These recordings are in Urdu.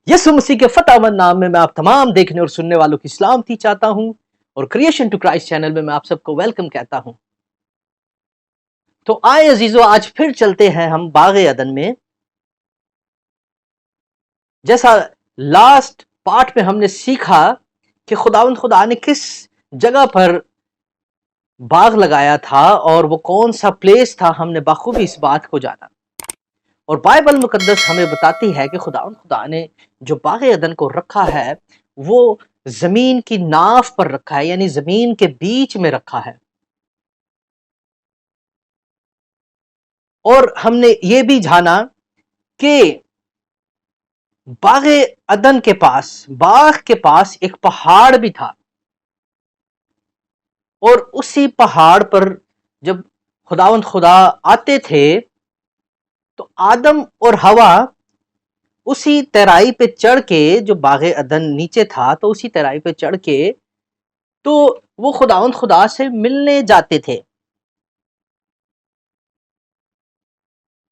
یسوع مسیح کے فتح مند نام میں آپ تمام دیکھنے اور سننے والوں کی سلامتی چاہتا ہوں اور کریشن ٹو کرائسٹ چینل میں آپ سب کو ویلکم کہتا ہوں۔ تو آئے عزیزو، آج پھر چلتے ہیں ہم باغ عدن میں۔ جیسا لاسٹ پارٹ میں ہم نے سیکھا کہ خدا نے کس جگہ پر باغ لگایا تھا اور وہ کون سا پلیس تھا، ہم نے بخوبی اس بات کو جانا۔ اور بائبل مقدس ہمیں بتاتی ہے کہ خدا نے جو باغ عدن کو رکھا ہے وہ زمین کی ناف پر رکھا ہے، یعنی زمین کے بیچ میں رکھا ہے۔ اور ہم نے یہ بھی جانا کہ باغ عدن کے پاس، باغ کے پاس ایک پہاڑ بھی تھا، اور اسی پہاڑ پر جب خدا آتے تھے تو آدم اور حوا اسی ترائی پہ چڑھ کے، جو باغ عدن نیچے تھا تو اسی ترائی پہ چڑھ کے تو وہ خدا سے ملنے جاتے تھے۔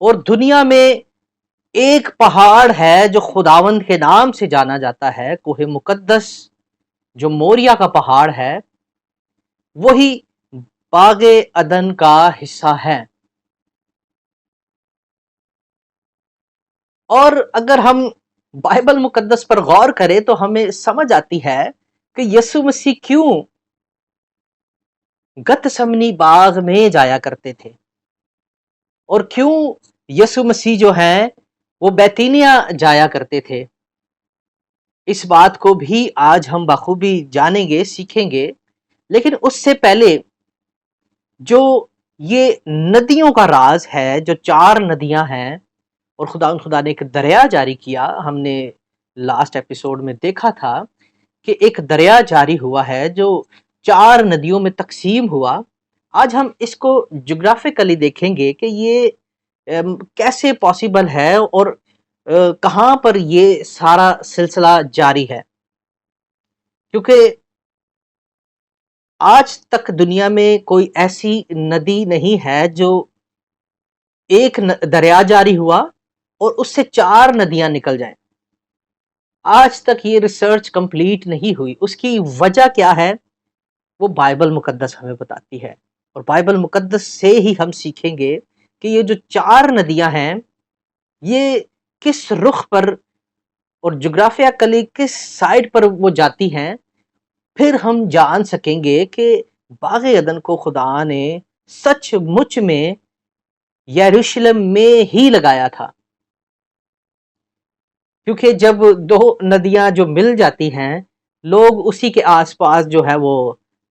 اور دنیا میں ایک پہاڑ ہے جو خداوند کے نام سے جانا جاتا ہے، کوہ مقدس، جو موریا کا پہاڑ ہے، وہی باغ عدن کا حصہ ہے۔ اور اگر ہم بائبل مقدس پر غور کریں تو ہمیں سمجھ آتی ہے کہ یسوع مسیح کیوں گتسمنی باغ میں جایا کرتے تھے، اور کیوں یسوع مسیح جو ہیں وہ بیتینیا جایا کرتے تھے۔ اس بات کو بھی آج ہم بخوبی جانیں گے، سیکھیں گے۔ لیکن اس سے پہلے جو یہ ندیوں کا راز ہے، جو 4 ندیاں ہیں، اور خدا نے ایک دریا جاری کیا، ہم نے لاسٹ ایپیسوڈ میں دیکھا تھا کہ ایک دریا جاری ہوا ہے جو 4 ندیوں میں تقسیم ہوا۔ آج ہم اس کو جغرافیکلی دیکھیں گے کہ یہ کیسے پاسبل ہے اور کہاں پر یہ سارا سلسلہ جاری ہے، کیونکہ آج تک دنیا میں کوئی ایسی ندی نہیں ہے جو ایک دریا جاری ہوا اور اس سے 4 ندیاں نکل جائیں۔ آج تک یہ ریسرچ کمپلیٹ نہیں ہوئی۔ اس کی وجہ کیا ہے وہ بائبل مقدس ہمیں بتاتی ہے، اور بائبل مقدس سے ہی ہم سیکھیں گے کہ یہ جو 4 ندیاں ہیں یہ کس رخ پر اور جغرافیکلی کس سائڈ پر وہ جاتی ہیں۔ پھر ہم جان سکیں گے کہ باغ عدن کو خدا نے سچ مچ میں یروشلم میں ہی لگایا تھا، کیونکہ جب 2 ندیاں جو مل جاتی ہیں، لوگ اسی کے آس پاس جو ہے وہ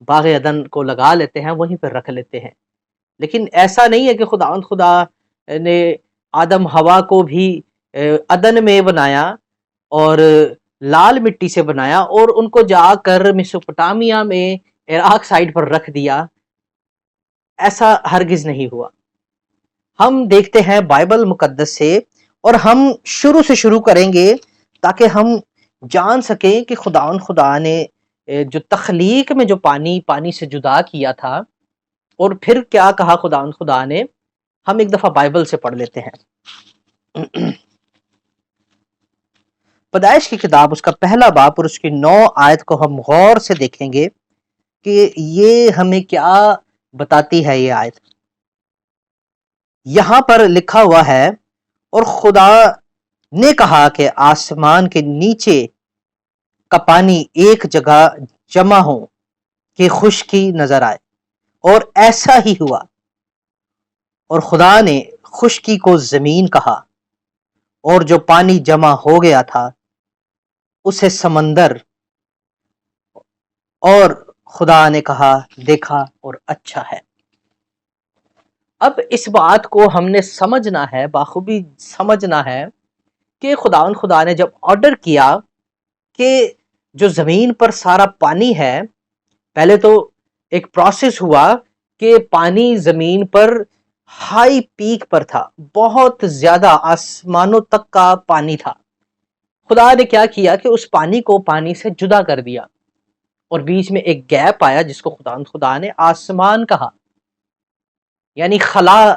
باغ عدن کو لگا لیتے ہیں، وہیں پر رکھ لیتے ہیں۔ لیکن ایسا نہیں ہے کہ خدا نے آدم حوا کو بھی عدن میں بنایا اور لال مٹی سے بنایا اور ان کو جا کر میسوپوٹامیا میں عراق سائڈ پر رکھ دیا۔ ایسا ہرگز نہیں ہوا۔ ہم دیکھتے ہیں بائبل مقدس سے، اور ہم شروع سے شروع کریں گے تاکہ ہم جان سکیں کہ خدا نے جو تخلیق میں جو پانی سے جدا کیا تھا، اور پھر کیا کہا خدا نے۔ ہم ایک دفعہ بائبل سے پڑھ لیتے ہیں۔ پیدائش کی کتاب، اس کا پہلا باب اور اس کی 9 آیت کو ہم غور سے دیکھیں گے کہ یہ ہمیں کیا بتاتی ہے۔ یہ آیت یہاں پر لکھا ہوا ہے، اور خدا نے کہا کہ آسمان کے نیچے کا پانی ایک جگہ جمع ہو کہ خشکی نظر آئے، اور ایسا ہی ہوا۔ اور خدا نے خشکی کو زمین کہا، اور جو پانی جمع ہو گیا تھا اسے سمندر، اور خدا نے کہا دیکھا اور اچھا ہے۔ اب اس بات کو ہم نے سمجھنا ہے، بخوبی سمجھنا ہے کہ خدا نے جب آرڈر کیا کہ جو زمین پر سارا پانی ہے، پہلے تو ایک پروسیس ہوا کہ پانی زمین پر ہائی پیک پر تھا، بہت زیادہ آسمانوں تک کا پانی تھا۔ خدا نے کیا کیا کہ اس پانی کو پانی سے جدا کر دیا، اور بیچ میں ایک گیپ آیا جس کو خدا نے آسمان کہا، یعنی خلا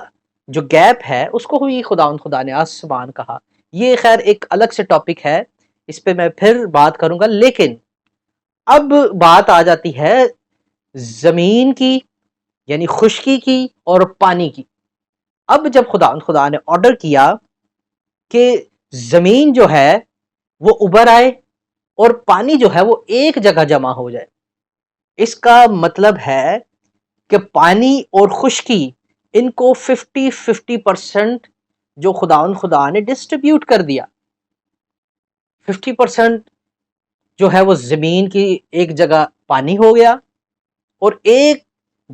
جو گیپ ہے اس کو ہوئی خدا نے آسمان کہا۔ یہ خیر ایک الگ سے ٹاپک ہے، اس پہ میں پھر بات کروں گا، لیکن اب بات آ جاتی ہے زمین کی، یعنی خشکی کی اور پانی کی۔ اب جب خدا نے آرڈر کیا کہ زمین جو ہے وہ ابھر آئے اور پانی جو ہے وہ ایک جگہ جمع ہو جائے، اس کا مطلب ہے کہ پانی اور خشکی ان کو 50-50% جو خدا نے ڈسٹریبیوٹ کر دیا۔ 50% جو ہے وہ زمین کی ایک جگہ پانی ہو گیا اور ایک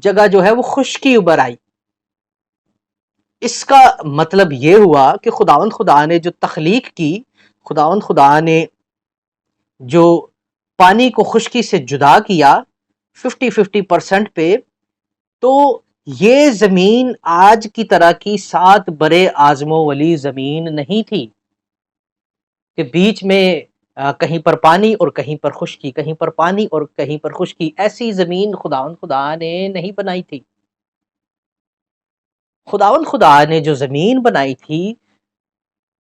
جگہ جو ہے وہ خشکی ابھر آئی۔ اس کا مطلب یہ ہوا کہ خدا نے جو تخلیق کی، خدا نے جو پانی کو خشکی سے جدا کیا 50-50% پہ، تو یہ زمین آج کی طرح کی 7 برے آزموں والی زمین نہیں تھی کہ بیچ میں کہیں پر پانی اور کہیں پر خشکی، کہیں پر پانی اور کہیں پر خشکی۔ ایسی زمین خدا نے نہیں بنائی تھی۔ خدا نے جو زمین بنائی تھی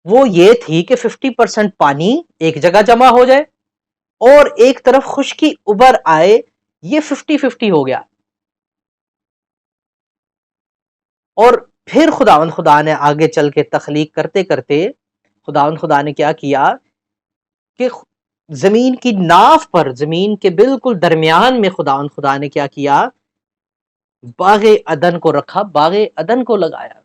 وہ یہ تھی کہ 50% پانی ایک جگہ جمع ہو جائے اور ایک طرف خشکی ابھر آئے، یہ 50-50 ہو گیا۔ اور پھر خدا نے آگے چل کے تخلیق کرتے کرتے خدا نے کیا کیا کہ زمین کی ناف پر، زمین کے بالکل درمیان میں خدا نے کیا کیا، باغ عدن کو رکھا، باغ عدن کو لگایا۔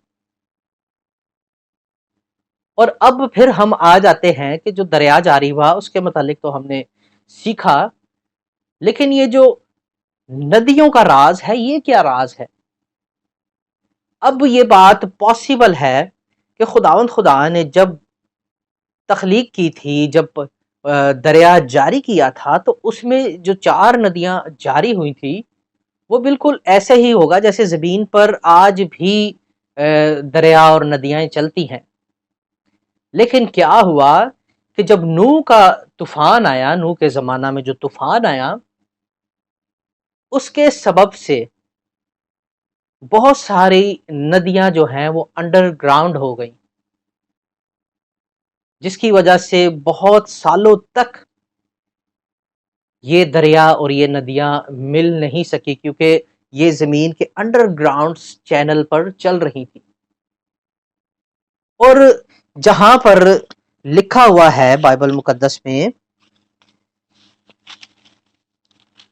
اور اب پھر ہم آ جاتے ہیں کہ جو دریا جاری ہوا اس کے متعلق تو ہم نے سیکھا، لیکن یہ جو ندیوں کا راز ہے، یہ کیا راز ہے؟ اب یہ بات پاسبل ہے کہ خدا نے جب تخلیق کی تھی، جب دریا جاری کیا تھا، تو اس میں جو 4 ندیاں جاری ہوئی تھی وہ بالکل ایسے ہی ہوگا جیسے زمین پر آج بھی دریا اور ندیاں چلتی ہیں۔ لیکن کیا ہوا کہ جب نوح کا طوفان آیا، نوح کے زمانہ میں جو طوفان آیا، اس کے سبب سے بہت ساری ندیاں جو ہیں وہ انڈر گراؤنڈ ہو گئیں، جس کی وجہ سے بہت سالوں تک یہ دریا اور یہ ندیاں مل نہیں سکی، کیونکہ یہ زمین کے انڈر گراؤنڈ چینل پر چل رہی تھی۔ اور جہاں پر لکھا ہوا ہے بائبل مقدس میں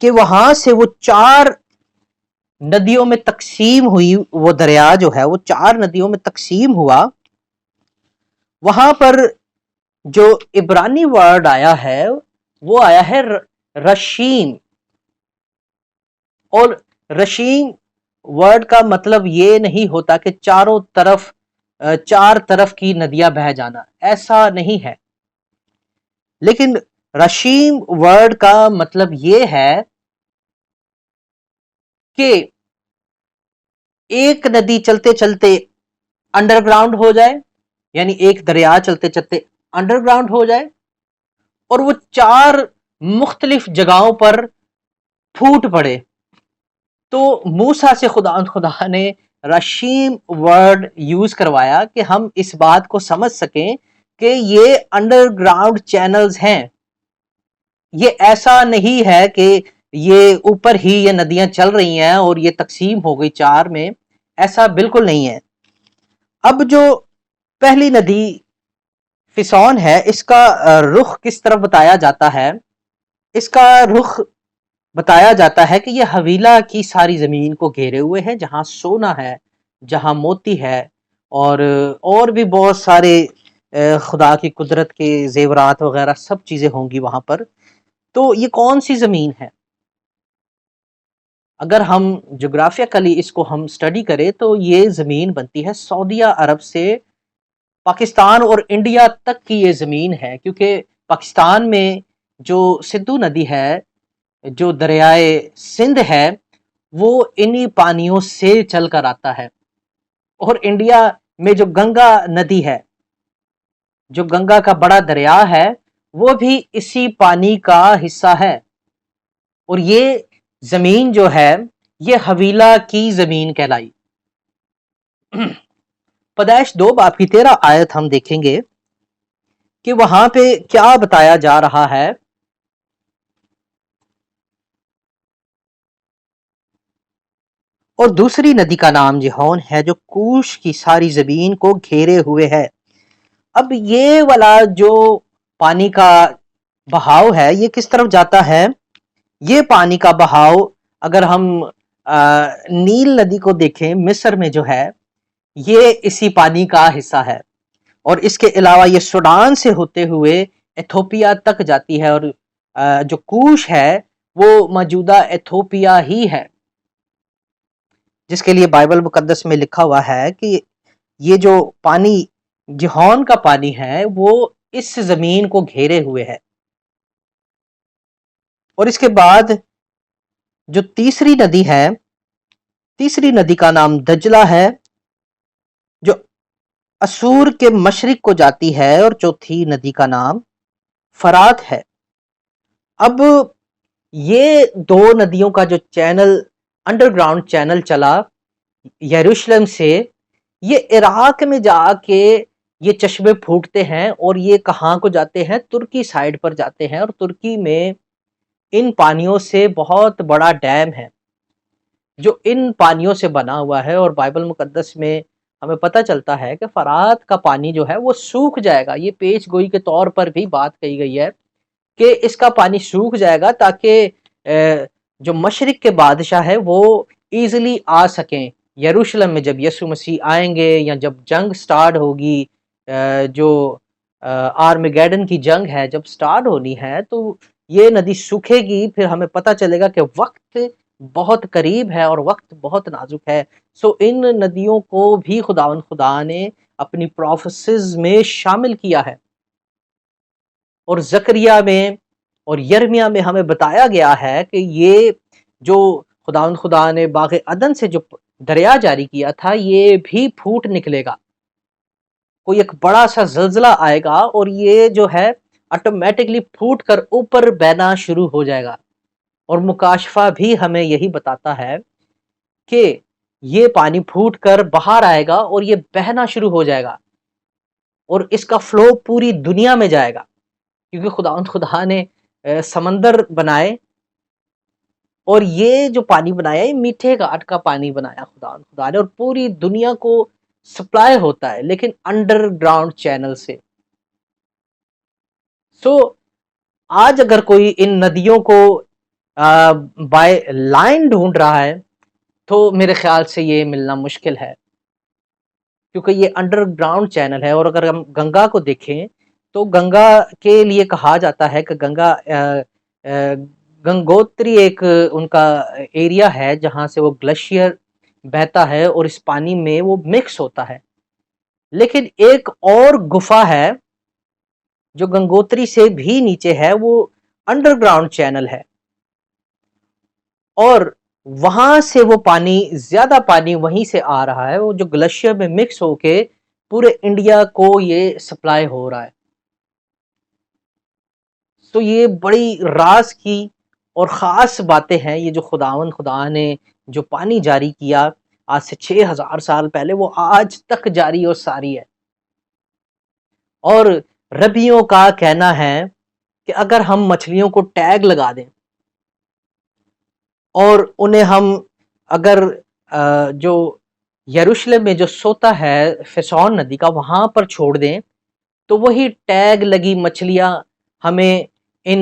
کہ وہاں سے وہ 4 ندیوں میں تقسیم ہوئی، وہ دریا جو ہے وہ 4 ندیوں میں تقسیم ہوا، وہاں پر جو عبرانی ورڈ آیا ہے وہ آیا ہے رشین۔ اور رشین ورڈ کا مطلب یہ نہیں ہوتا کہ چاروں طرف 4 طرف کی ندیاں بہہ جانا، ایسا نہیں ہے۔ لیکن رشیم ورڈ کا مطلب یہ ہے کہ ایک ندی چلتے چلتے انڈر گراؤنڈ ہو جائے، یعنی ایک دریا چلتے چلتے انڈر گراؤنڈ ہو جائے اور وہ 4 مختلف جگہوں پر پھوٹ پڑے۔ تو موسیٰ سے خدا نے رشیم ورڈ یوز کروایا کہ ہم اس بات کو سمجھ سکیں کہ یہ انڈر گراؤنڈ چینلز ہیں، یہ ایسا نہیں ہے کہ یہ اوپر ہی یہ ندیاں چل رہی ہیں اور یہ تقسیم ہو گئی 4 میں، ایسا بالکل نہیں ہے۔ اب جو پہلی ندی فسون ہے، اس کا رخ کس طرف بتایا جاتا ہے؟ اس کا رخ بتایا جاتا ہے کہ یہ حویلہ کی ساری زمین کو گھیرے ہوئے ہے، جہاں سونا ہے، جہاں موتی ہے اور بھی بہت سارے خدا کی قدرت کے زیورات وغیرہ سب چیزیں ہوں گی وہاں پر۔ تو یہ کون سی زمین ہے؟ اگر ہم جغرافیکلی اس کو ہم سٹڈی کریں تو یہ زمین بنتی ہے سعودیہ عرب سے پاکستان اور انڈیا تک کی یہ زمین ہے، کیونکہ پاکستان میں جو سندھو ندی ہے، جو دریائے سندھ ہے، وہ انہی پانیوں سے چل کر آتا ہے۔ اور انڈیا میں جو گنگا ندی ہے، جو گنگا کا بڑا دریا ہے، وہ بھی اسی پانی کا حصہ ہے۔ اور یہ زمین جو ہے یہ حویلہ کی زمین کہلائی۔ پیدائش 2 باب کی 13 آیت ہم دیکھیں گے کہ وہاں پہ کیا بتایا جا رہا ہے. اور دوسری ندی کا نام جہون ہے جو کوش کی ساری زمین کو گھیرے ہوئے ہے. اب یہ والا جو پانی کا بہاؤ ہے یہ کس طرف جاتا ہے؟ یہ پانی کا بہاؤ اگر ہم نیل ندی کو دیکھیں مصر میں جو ہے یہ اسی پانی کا حصہ ہے، اور اس کے علاوہ یہ سوڈان سے ہوتے ہوئے ایتھوپیا تک جاتی ہے، اور جو کوش ہے وہ موجودہ ایتھوپیا ہی ہے، جس کے لیے بائبل مقدس میں لکھا ہوا ہے کہ یہ جو پانی جہون کا پانی ہے وہ اس زمین کو گھیرے ہوئے ہے. اور اس کے بعد جو تیسری ندی ہے، تیسری ندی کا نام دجلہ ہے جو اسور کے مشرق کو جاتی ہے، اور چوتھی ندی کا نام فرات ہے. اب یہ دو ندیوں کا جو چینل انڈر گراؤنڈ چینل چلا یروشلم سے، یہ عراق میں جا کے یہ چشمے پھوٹتے ہیں، اور یہ کہاں کو جاتے ہیں؟ ترکی سائیڈ پر جاتے ہیں، اور ترکی میں ان پانیوں سے بہت بڑا ڈیم ہے جو ان پانیوں سے بنا ہوا ہے. اور بائبل مقدس میں ہمیں پتہ چلتا ہے کہ فرات کا پانی جو ہے وہ سوکھ جائے گا. یہ پیش گوئی کے طور پر بھی بات کہی گئی ہے کہ اس کا پانی سوکھ جائے گا تاکہ جو مشرق کے بادشاہ ہے وہ ایزیلی آ سکیں یروشلم میں. جب یسوع مسیح آئیں گے یا جب جنگ سٹارٹ ہوگی، جو آرمیگیڈن کی جنگ ہے جب سٹارٹ ہونی ہے، تو یہ ندی سوکھے گی. پھر ہمیں پتہ چلے گا کہ وقت بہت قریب ہے اور وقت بہت نازک ہے. سو ان ندیوں کو بھی خدا نے اپنی پروفیسز میں شامل کیا ہے، اور زکریا میں اور یرمیا میں ہمیں بتایا گیا ہے کہ یہ جو خدا نے باغ عدن سے جو دریا جاری کیا تھا یہ بھی پھوٹ نکلے گا. کوئی ایک بڑا سا زلزلہ آئے گا اور یہ جو ہے آٹومیٹکلی پھوٹ کر اوپر بہنا شروع ہو جائے گا. اور مکاشفہ بھی ہمیں یہی بتاتا ہے کہ یہ پانی پھوٹ کر باہر آئے گا اور یہ بہنا شروع ہو جائے گا، اور اس کا فلو پوری دنیا میں جائے گا، کیونکہ خدا نے سمندر بنائے، اور یہ جو پانی بنایا یہ میٹھے گھاٹ کا پانی بنایا خدا نے، اور پوری دنیا کو سپلائی ہوتا ہے لیکن انڈر گراؤنڈ چینل سے. سو آج اگر کوئی ان ندیوں کو بائی لائن ڈھونڈ رہا ہے تو میرے خیال سے یہ ملنا مشکل ہے، کیونکہ یہ انڈر گراؤنڈ چینل ہے. اور اگر ہم گنگا کو دیکھیں تو گنگا کے لیے کہا جاتا ہے کہ گنگوتری ایک ان کا ایریا ہے جہاں سے وہ گلیشیئر بہتا ہے اور اس پانی میں وہ مکس ہوتا ہے. لیکن ایک اور گفا ہے جو گنگوتری سے بھی نیچے ہے، وہ انڈر گراؤنڈ چینل ہے، اور وہاں سے وہ پانی زیادہ پانی وہیں سے آ رہا ہے، وہ جو گلیشیئر میں مکس ہو کے پورے انڈیا کو یہ سپلائی ہو رہا ہے. تو یہ بڑی راز کی اور خاص باتیں ہیں. یہ جو خدا نے جو پانی جاری کیا آج سے 6000 سال پہلے، وہ آج تک جاری اور ساری ہے. اور ربیوں کا کہنا ہے کہ اگر ہم مچھلیوں کو ٹیگ لگا دیں اور انہیں ہم اگر جو یروشلم میں جو سوتا ہے فسون ندی کا وہاں پر چھوڑ دیں تو وہی ٹیگ لگی مچھلیاں ہمیں ان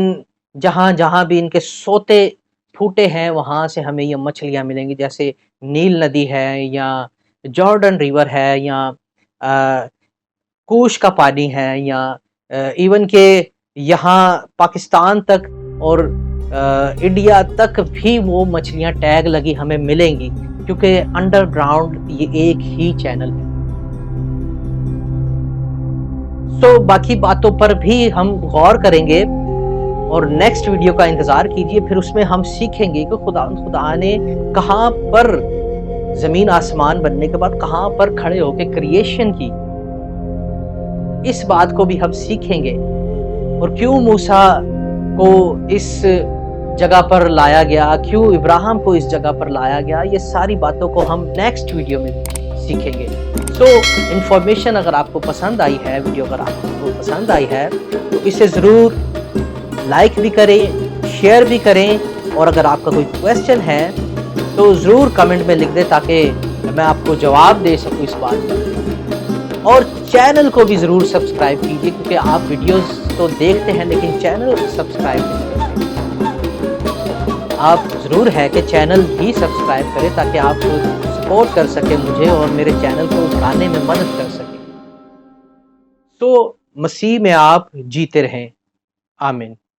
جہاں بھی ان کے سوتے پھوٹے ہیں وہاں سے ہمیں یہ مچھلیاں ملیں گی، جیسے نیل ندی ہے یا جارڈن ریور ہے یا کوش کا پانی ہے، یا ایون کہ یہاں پاکستان تک اور انڈیا تک بھی وہ مچھلیاں ٹیگ لگی ہمیں ملیں گی، کیونکہ انڈر گراؤنڈ یہ ایک ہی چینل ہے. سو باقی باتوں پر بھی ہم غور کریں گے اور نیکسٹ ویڈیو کا انتظار کیجئے. پھر اس میں ہم سیکھیں گے کہ خدا نے کہاں پر زمین آسمان بننے کے بعد کہاں پر کھڑے ہو کے کریشن کی، اس بات کو بھی ہم سیکھیں گے. اور کیوں موسیٰ کو اس جگہ پر لایا گیا، کیوں ابراہیم کو اس جگہ پر لایا گیا، یہ ساری باتوں کو ہم نیکسٹ ویڈیو میں سیکھیں گے۔ سو انفارمیشن اگر آپ کو پسند آئی ہے، ویڈیو اگر آپ کو پسند آئی ہے تو اسے ضرور لائک بھی کریں، شیئر بھی کریں، اور اگر آپ کا کوئی کویسچن ہے تو ضرور کمنٹ میں لکھ دیں تاکہ میں آپ کو جواب دے سکوں اس بات کا۔ اور چینل کو بھی ضرور سبسکرائب کیجیے، کیونکہ آپ ویڈیوز تو دیکھتے ہیں لیکن چینل سبسکرائب نہیں کرتے۔ آپ ضرور ہے کہ چینل بھی سبسکرائب کریں تاکہ آپ سپورٹ کر سکیں مجھے اور میرے چینل کو بڑھانے میں مدد کر سکیں۔ تو مسیح میں آپ جیتے رہیں، آمین۔